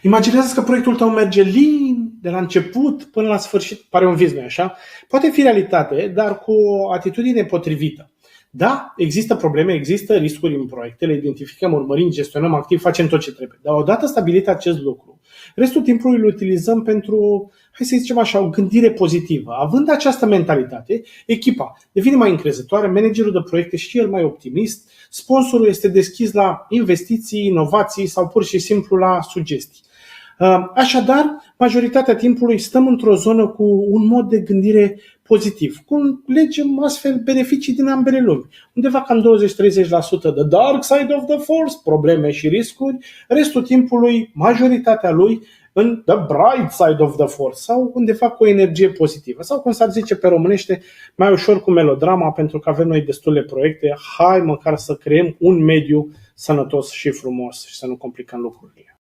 Imaginează că proiectul tău merge lin, de la început până la sfârșit, pare un vis, nu-i așa? Poate fi realitate, dar cu o atitudine potrivită. Da, există probleme, există riscuri în proiecte, le identificăm, urmărim, gestionăm activ, facem tot ce trebuie. Dar odată stabilit acest lucru, restul timpului îl utilizăm pentru, hai să zicem așa, o gândire pozitivă. Având această mentalitate, echipa devine mai încrezătoare, managerul de proiecte și el mai optimist, sponsorul este deschis la investiții, inovații sau pur și simplu la sugestii. Așadar, majoritatea timpului stăm într-o zonă cu un mod de gândire pozitiv. Culegem astfel beneficii din ambele lumi. Undeva cam 20-30% de dark side of the force, probleme și riscuri, restul timpului, majoritatea lui, în the bright side of the force sau undeva cu o energie pozitivă. Sau, cum s-ar zice pe românește, mai ușor cu melodrama, pentru că avem noi destule proiecte, hai măcar să creăm un mediu sănătos și frumos și să nu complicăm lucrurile.